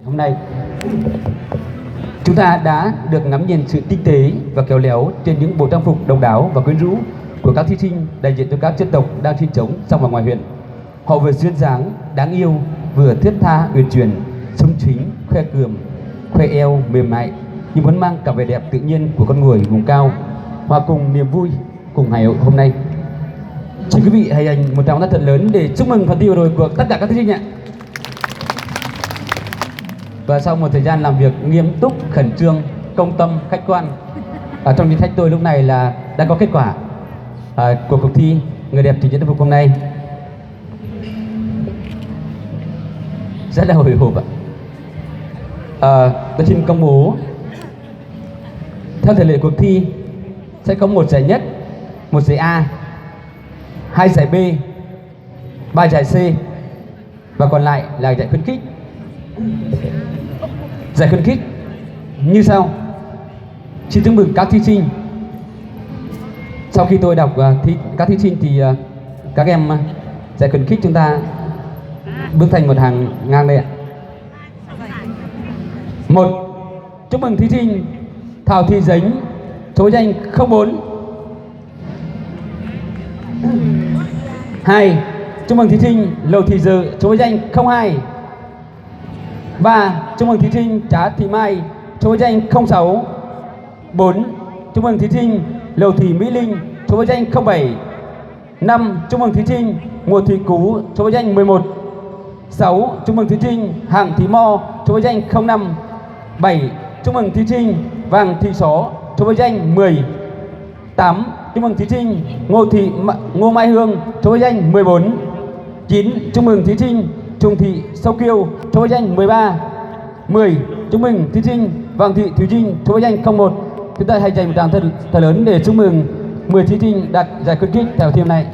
hôm nay. Chúng ta đã được ngắm nhìn sự tinh tế và khéo léo trên những bộ trang phục độc đáo và quyến rũ của các thí sinh đại diện cho các dân tộc đang sinh sống trong và ngoài huyện. Họ vừa duyên dáng, đáng yêu, vừa thiết tha, uyển chuyển, xúng xính, khoe cườm, khoe eo mềm mại, nhưng vẫn mang cả vẻ đẹp tự nhiên của con người vùng cao, hòa cùng niềm vui cùng ngày hội hôm nay. Xin quý vị hãy dành một tràng thật lớn để chúc mừng phần thi vừa rồi của tất cả các thí sinh ạ. Và sau một thời gian làm việc nghiêm túc, khẩn trương, công tâm, khách quan, trong danh sách tôi lúc này là đã có kết quả của cuộc thi người đẹp trình diễn trang phục hôm nay. Rất là hồi hộp ạ. Tôi xin công bố theo thể lệ cuộc thi sẽ có một giải nhất, một giải A, 2 giải B, 3 giải C và còn lại là giải khuyến khích. Giải khuyến khích như sau. Xin chúc mừng các thí sinh. Sau khi tôi đọc các thí sinh thì các em giải khuyến khích chúng ta bước thành một hàng ngang đây ạ. 1. Chúc mừng thí sinh Thảo Thị Dính, số danh 04. 2. Chúc mừng thí sinh Lầu Thị Dự, số danh 02. 3. Chúc mừng thí sinh Trá Thị Mai, số danh 06. 4. Chúc mừng thí sinh Lầu Thị Mỹ Linh, số danh 07. 5. Chúc mừng thí sinh Mùa Thị Cú, số danh 11. 6. Chúc mừng thí sinh Hạng Thị Mo, số danh 05. 7. Chúc mừng thí sinh Vàng Thị Só, số danh 10. 8. Chúc mừng thí sinh Ngô Mai Hương, số danh 14. 9. Chúc mừng thí sinh Trùng Thị Sâu Kiêu, số danh 13. 10. Chúc mừng thí sinh Vàng Thị Thúy Trinh, số danh 01. Chúng ta hãy dành một tràng thật lớn để chúc mừng 10 thí sinh đạt giải khuyến khích theo thi này.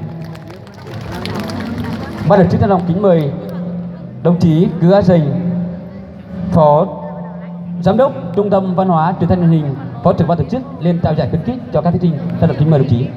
Ban tổ chức trân trọng kính mời đồng chí Cứ A Sình, Phó Giám đốc Trung tâm Văn hóa Truyền thanh Truyền hình, Phó trưởng ban tổ chức lên trao giải khuyến khích cho các thí sinh. Trân trọng kính mời đồng chí.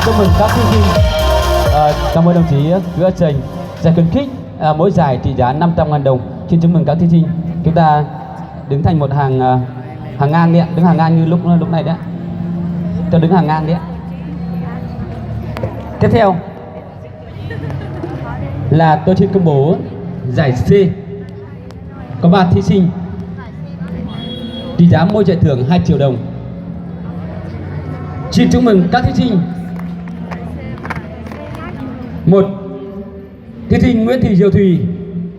Chúc mừng các thí sinh. Cảm ơn đồng chí Cứ A Sình. Giải khuyến khích mỗi giải trị giá 500.000 đồng. Xin chúc mừng các thí sinh. Chúng ta đứng thành một hàng ngang đi ạ. Đứng hàng ngang như lúc này đấy ạ. Cho đứng hàng ngang đi ạ. Tiếp theo là tôi xin công bố giải C. Có 3 thí sinh. Trị giá mỗi giải thưởng 2 triệu đồng. Xin chúc mừng các thí sinh. 1. Thí sinh Nguyễn Thị Diệu Thùy,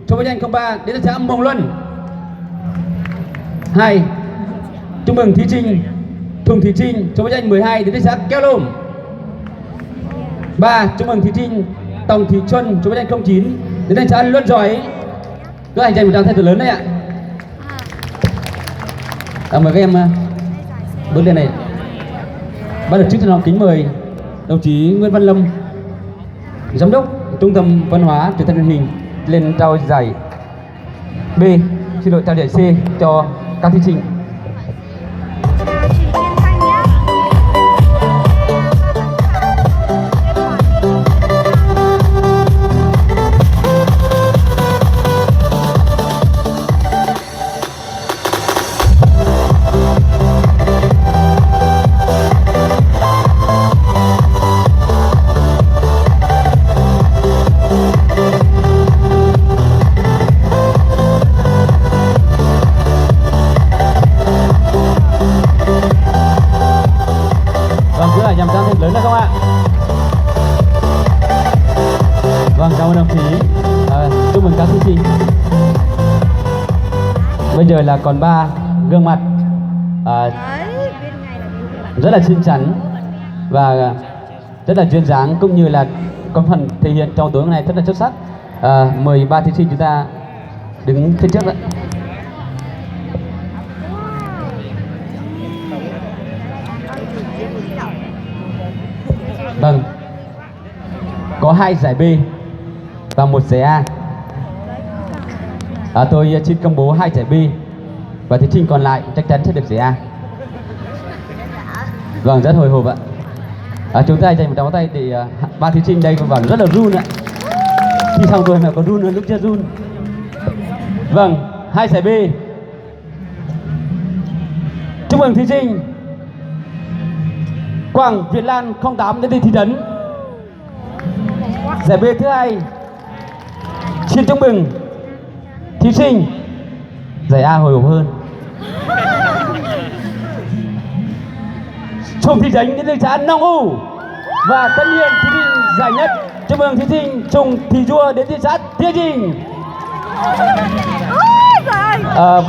số danh 03, đến từ xã Mồng Luân. 2. Chúc mừng thí sinh Thùng Thị Trinh, số danh 12, đến từ xã Keo Lôm. 3. Chúc mừng thí sinh Tòng Thị Xuân, số danh 09, đến từ xã Luân Giỏi. Các anh dành một tràng tay thật lớn đấy ạ. Mời các em bước lên này. Ban tổ chức thân kính mời đồng chí Nguyễn Văn Lâm, giám đốc Trung tâm Văn hóa Truyền thanh Truyền hình lên trao giải B, xin lỗi, trao giải C cho các thí sinh. Nhằm tăng thêm lớn được không ạ? Vâng, cảm ơn đồng chí. Chúc mừng các thí sinh. Bây giờ là còn 3 gương mặt rất là xinh xắn và rất là duyên dáng, cũng như là có phần thể hiện trong tối hôm nay rất là xuất sắc. Mời 3 thí sinh chúng ta đứng phía trước ạ. Vâng, có 2 giải B và 1 giải A. Tôi xin công bố 2 giải B và thí sinh còn lại chắc chắn sẽ được giải A. Vâng, rất hồi hộp ạ. Chúng ta dành một tràng tay để 3 thí sinh đây vào rất là run ạ. Khi xong rồi mà có run nữa, lúc chưa run. Vâng, 2 giải B. Chúc mừng thí sinh Quảng Việt Lan 08 đến từ thị trấn. Giải B thứ 2, xin chúc mừng thí sinh giải A hồi hộp hơn Sùng Thị Tránh đến từ xã Nong U. Và tất nhiên thí sinh giải nhất, chúc mừng thí sinh Sùng Thị Dua đến từ xã Thiên Trình.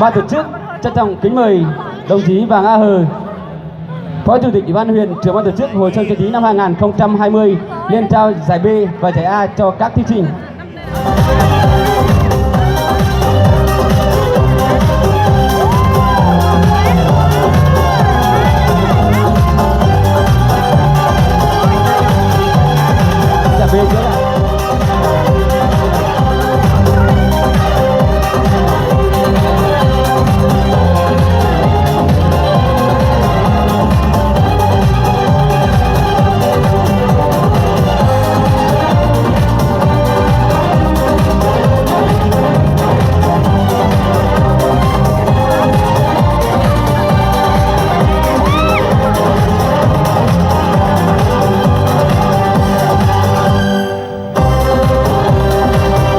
Ban tổ chức trân trọng kính mời đồng chí Vàng A Hờ, Phó Chủ tịch Ủy ban huyện, trưởng ban tổ chức Hội Sơn Cơ Tí năm 2020 lên trao giải B và giải A cho các thí sinh. Giải B trước ạ.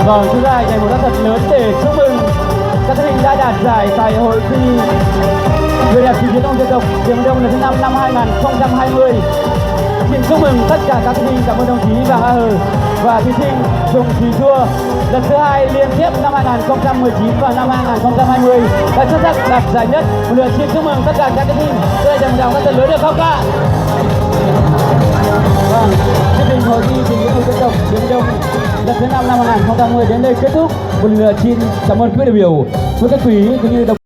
Vâng, chúng ta dành một tác thật lớn để chúc mừng các thí sinh đã đạt giải tại hội thi người đẹp trình diễn ông dân tộc Tiền Đông lần thứ 5 năm 2020. Xin chúc mừng tất cả các thí sinh, cảm ơn đồng chí Vàng A Hờ và thí sinh Sùng Thị Dua lần thứ 2 liên tiếp năm 2019 và năm 2020 đã xuất sắc đạt giải nhất. Một lượt xin chúc mừng tất cả các thí sinh. Tôi dành một tràng tác thật lớn được không ạ? Vâng, chương trình hội thi trình diễn ông dân tộc Tiền Đông lần thứ 5 năm 2020 đến đây kết thúc. Một lần xin cảm ơn quý đại biểu, quý khách quý cũng như đồng